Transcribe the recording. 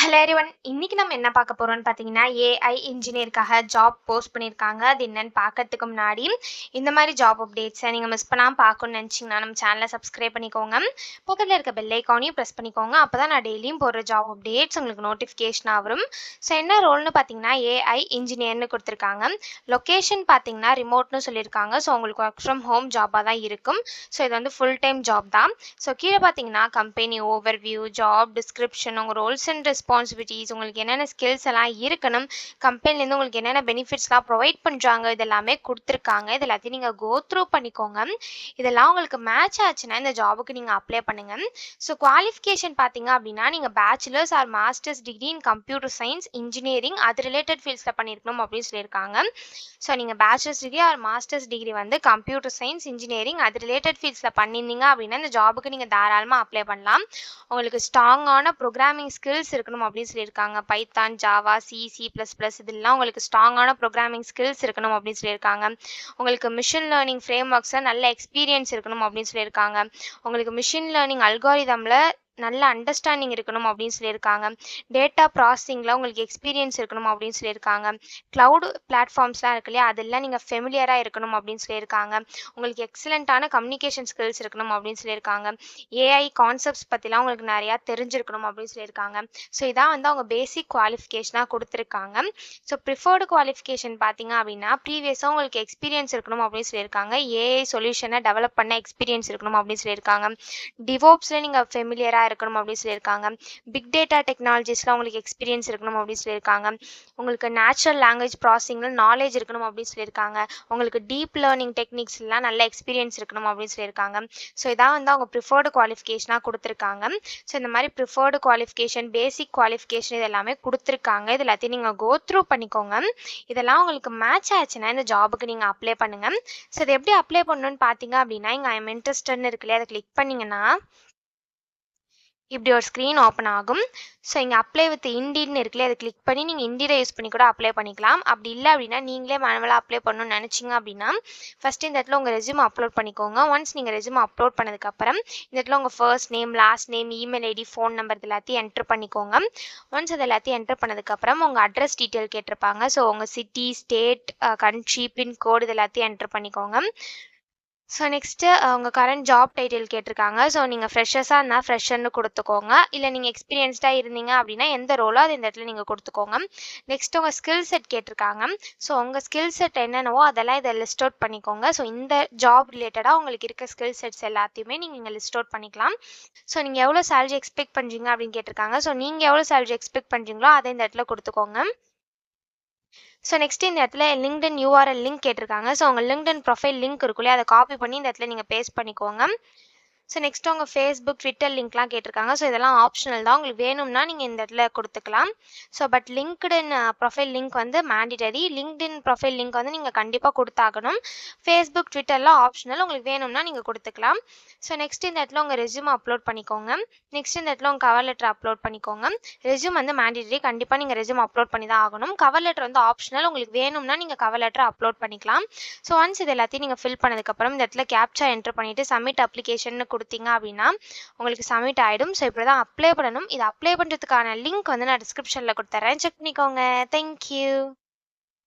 Hello everyone. இன்னைக்கு நம்ம என்ன பார்க்க போறோம்னு பார்த்தீங்கன்னா, ஏஐ இன்ஜினியருக்காக ஜாப் போஸ்ட் பண்ணியிருக்காங்க. அது என்னன்னு பார்க்கறதுக்கு முன்னாடி, இந்த மாதிரி ஜாப் அப்டேட்ஸை நீங்கள் மிஸ் பண்ணாமல் பார்க்கணும்னு நினச்சிங்கன்னா, நம்ம சேனலை சப்ஸ்கிரைப் பண்ணிக்கோங்க. பக்கத்தில் இருக்க பெல் ஐக்கானையும் ப்ரெஸ் பண்ணிக்கோங்க. அப்போ தான் நான் டெய்லியும் போடுற ஜாப் அப்டேட்ஸ் உங்களுக்கு நோட்டிஃபிகேஷனாக வரும். ஸோ என்ன ரோல்னு பார்த்தீங்கன்னா, ஏஐ இன்ஜினியர்னு கொடுத்துருக்காங்க. லொக்கேஷன் பார்த்தீங்கன்னா ரிமோட்னு சொல்லியிருக்காங்க. ஸோ உங்களுக்கு ஒர்க் ஃப்ரம் ஹோம் ஜாபாக தான் இருக்கும். ஸோ இது வந்து ஃபுல் டைம் ஜாப் தான். ஸோ கீழே பார்த்தீங்கன்னா, கம்பெனி ஓவர்வியூ, ஜாப் டிஸ்கிரிப்ஷன், உங்கள் ரோல்ஸ் அண்ட் ரெஸ்பான்சிபிலிட்டிஸ், உங்களுக்கு என்னென்ன ஸ்கில்ஸ் எல்லாம் இருக்கணும், கம்பெனிலேருந்து உங்களுக்கு என்னென்ன பெனிஃபிட்ஸ்லாம் ப்ரொவைட் பண்ணுறாங்க, இதெல்லாமே கொடுத்துருக்காங்க. இது எல்லாத்தையும் நீங்கள் கோ த்ரூ பண்ணிக்கோங்க. இதெல்லாம் உங்களுக்கு மேட்ச் ஆச்சுன்னா இந்த ஜாபுக்கு நீங்கள் அப்ளை பண்ணுங்கள். ஸோ குவாலிஃபிகேஷன் பார்த்தீங்க அப்படின்னா, நீங்கள் bachelors or masters degree in computer science, engineering அது ரிலேட்டட் ஃபீல்ட்ஸில் பண்ணியிருக்கணும் அப்படின்னு சொல்லியிருக்காங்க. ஸோ நீங்கள் bachelors degree or masters degree வந்து கம்ப்யூட்டர் சயின்ஸ், இன்ஜினியரிங் அது ரிலேட்டட் ஃபீல்ட்ஸில் பண்ணியிருந்தீங்க அப்படின்னா இந்த ஜாபுக்கு நீங்கள் தாராளமாக அப்ளை பண்ணலாம். உங்களுக்கு ஸ்ட்ராங்கான ப்ரோக்ராமிங் ஸ்கில்ஸ் இருக்கணும் அப்படின்னு சொல்லியிருக்காங்க. பைத்தான், ஜாவா, C++ இதெல்லாம் உங்களுக்கு ஸ்ட்ராங்கான ப்ரோக்ராமிங் ஸ்கில்ஸ் இருக்கணும் அப்படின்னு சொல்லியிருக்காங்க. உங்களுக்கு மிஷின் லேர்னிங் ஃப்ரேம் ஒர்க்ஸில் நல்ல எக்ஸ்பீரியன்ஸ் இருக்கணும் அப்படின்னு சொல்லியிருக்காங்க. உங்களுக்கு மிஷின் லேர்னிங் அல்காரிதமில் நல்ல அண்டர்ஸ்டாண்டிங் இருக்கணும் அப்படின்னு சொல்லியிருக்காங்க. டேட்டா ப்ராசஸிங்கில் உங்களுக்கு எக்ஸ்பீரியன்ஸ் இருக்கணும் அப்படின்னு சொல்லியிருக்காங்க. க்ளவுட் பிளாட்ஃபார்ம்ஸ்லாம் இருக்கு இல்லையா, அதெல்லாம் நீங்கள் ஃபெமிலியராக இருக்கணும் அப்படின்னு சொல்லியிருக்காங்க. உங்களுக்கு எக்ஸலண்ட்டான கம்யூனிகேஷன் ஸ்கில்ஸ் இருக்கணும் அப்படின்னு சொல்லியிருக்காங்க. ஏஐ கான்செப்ட்ஸ் பற்றிலாம் உங்களுக்கு நிறையா தெரிஞ்சிருக்கணும் அப்படின்னு சொல்லியிருக்காங்க. ஸோ இதான் வந்து அவங்க பேசிக் குவாலிஃபிகேஷனாக கொடுத்துருக்காங்க. ஸோ ப்ரிஃபர்டு குவாலிஃபிகேஷன் பார்த்தீங்க அப்படின்னா, ப்ரீவியஸாக உங்களுக்கு எக்ஸ்பீரியன்ஸ் இருக்கணும் அப்படின்னு சொல்லியிருக்காங்க. ஏஐ சொல்யூஷனை டெவலப் பண்ண எக்ஸ்பீரியன்ஸ் இருக்கணும் அப்படின்னு சொல்லியிருக்காங்க. டிவோப்ஸில் நீங்கள் ஃபெமிலியராக இருக்கணும் அப்படின்னு சொல்லியிருக்காங்க. பிக் டேட்டா டெக்னாலஜிஸில் உங்களுக்கு எக்ஸ்பீரியன்ஸ் இருக்கணும் அப்படின்னு சொல்லியிருக்காங்க. உங்களுக்கு நேச்சுரல் லாங்குவேஜ் ப்ராசஸிங்கில் நாலேஜ் இருக்கணும் அப்படின்னு சொல்லியிருக்காங்க. உங்களுக்கு டீப் லேர்னிங் டெக்னிக்ஸ்லாம் நல்ல எக்ஸ்பீரியன்ஸ் இருக்கணும் அப்படின்னு சொல்லியிருக்காங்க. ஸோ இதான் வந்து அவங்க ப்ரிஃபர்டு குவாலிஃபிகேஷனாக கொடுத்துருக்காங்க. ஸோ இந்த மாதிரி ப்ரிஃபர்டு குவாலிஃபிகேஷன், பேசிக் குவாலிஃபிகேஷன் இது எல்லாமே கொடுத்துருக்காங்க. இது எல்லாத்தையும் நீங்கள் கோ த்ரூ பண்ணிக்கோங்க. இதெல்லாம் உங்களுக்கு மேட்ச் ஆச்சுன்னா இந்த ஜாபுக்கு நீங்கள் அப்ளை பண்ணுங்கள். ஸோ இது எப்படி அப்ளை பண்ணணும்னு பார்த்தீங்க அப்படின்னா, இங்கே ஐ எம் இன்ட்ரெஸ்டட்னு இருக்கு இல்லையா, அதை கிளிக் பண்ணிங்கன்னா இப்படி ஒரு ஸ்க்ரீன் ஓப்பன் ஆகும். ஸோ இங்கே அப்ளை வித் இண்டீட்னு இருக்குல்ல, அதை கிளிக் பண்ணி நீங்கள் இண்டீடை யூஸ் பண்ணி கூட அப்ளை பண்ணிக்கலாம். அப்படி இல்லை அப்படின்னா நீங்களே மேனுவலாக அப்ளை பண்ணணும்னு நினச்சிங்க அப்படின்னா, ஃபஸ்ட்டு இந்த இடத்துல உங்கள் ரெஸ்யூம் அப்லோட் பண்ணிக்கோங்க. ஒன்ஸ் நீங்கள் ரெஸ்யூம் அப்லோட் பண்ணதுக்கப்புறம் இந்த இடத்துல உங்கள் first name, last name, email ID, phone number இது எல்லாத்தையும் என்ட்ரு பண்ணிக்கோங்க. ஒன்ஸ் அது எல்லாத்தையும் என்ட்ரு பண்ணதுக்கப்புறம் உங்கள் அட்ரஸ் டீட்டெயில் கேட்டிருப்பாங்க. ஸோ உங்கள் சிட்டி, ஸ்டேட், கண்ட்ரி, பின்கோடு இது எல்லாத்தையும் என்ட்ரு பண்ணிக்கோங்க. ஸோ நெக்ஸ்ட்டு உங்கள் கரண்ட் ஜாப் டைட்டில் கேட்டிருக்காங்க. ஸோ நீங்கள் ஃப்ரெஷர்ஸாக இருந்தால் ஃப்ரெஷர்னு கொடுத்துக்கோங்க. இல்லை நீங்கள் எக்ஸ்பீரியன்ஸ்டாக இருந்தீங்க அப்படின்னா எந்த ரோலோ அது இந்த இடத்துல நீங்கள் கொடுத்துக்கோங்க. நெக்ஸ்ட் உங்கள் ஸ்கில் செட் கேட்டிருக்காங்க. ஸோ உங்கள் ஸ்கில் செட் என்னென்னவோ அதெல்லாம் இதை லிஸ்ட் அவுட் பண்ணிக்கோங்க. ஸோ இந்த ஜாப் ரிலேட்டடாக உங்களுக்கு இருக்க ஸ்கில் செட்ஸ் எல்லாத்தையுமே நீங்கள் இங்கே லிஸ்ட் அவுட் பண்ணிக்கலாம். ஸோ நீங்கள் எவ்வளோ சேலரி எக்ஸ்பெக்ட் பண்ணுறீங்க அப்படின்னு கேட்டிருக்காங்க. ஸோ நீங்கள் எவ்வளோ சேலரி எக்ஸ்பெக்ட் பண்ணுறீங்களோ அதை இந்த இடத்துல கொடுத்துக்கோங்க. ஸோ நெக்ஸ்ட் இந்த இடத்துல லிங்க்டின் URL லிங்க் கேட்டிருக்காங்க. ஸோ உங்கள் லிங்க்டின் ப்ரொஃபைல் லிங்க் இருக்கும் இல்லையா, அதை காப்பி பண்ணி இந்த இடத்துல நீங்கள் பேஸ்ட் பண்ணிக்கோங்க. ஸோ நெக்ஸ்ட் உங்கள் ஃபேஸ்புக், ட்விட்டர் லிங்க்லாம் கேட்டிருக்காங்க. ஸோ இதெல்லாம் ஆப்ஷனல் தான், உங்களுக்கு வேணும்னா நீங்கள் இந்த இடத்துல கொடுத்துக்கலாம். So but LinkedIn profile link வந்து மேண்டிட்டரி. லிங்க்டின் ப்ரொஃபைல் லிங்க் வந்து நீங்கள் கண்டிப்பாக கொடுத்தாகணும். ஃபேஸ்புக், ட்விட்டர்லாம் ஆப்ஷனல், உங்களுக்கு வேணும்னா நீங்கள் கொடுத்துக்கலாம். ஸோ நெக்ஸ்ட் இந்த இடத்துல உங்கள் ரெஸ்யூம் அப்லோட் பண்ணிக்கோங்க. நெக்ஸ்ட் இந்த இடத்துல உங்கள் கவர் லெட்டர் அப்லோட் பண்ணிக்கோங்க. ரெஸ்யூம் வந்து மேண்டிட்டரி, கண்டிப்பாக நீங்கள் ரெஸ்யூம் அப்லோட் பண்ணி தான் ஆகணும். கவர் லெட்டர் வந்து ஆப்ஷனல், உங்களுக்கு வேணும்னா நீங்கள் கவர் லெட்டர் அப்லோட் பண்ணிக்கலாம். ஸோ ஒன்ஸ் இது எல்லாத்தையும் நீங்கள் ஃபில் பண்ணதுக்கப்புறம் இந்த இடத்துல கேப்சா என்ட்ரு பண்ணிவிட்டு சப்மிட் அப்ளிகேஷன் கொடுத்தீங்க அப்படின்னா உங்களுக்கு சப்மிட் ஆகிடும். ஸோ இப்படி தான் அப்ளை பண்ணணும். இது அப்ளை பண்ணுறதுக்கான லிங்க் வந்து நான் டிஸ்கிரிப்ஷனில் கொடுத்துறேன், செக் பண்ணிக்கோங்க. தேங்க்யூ.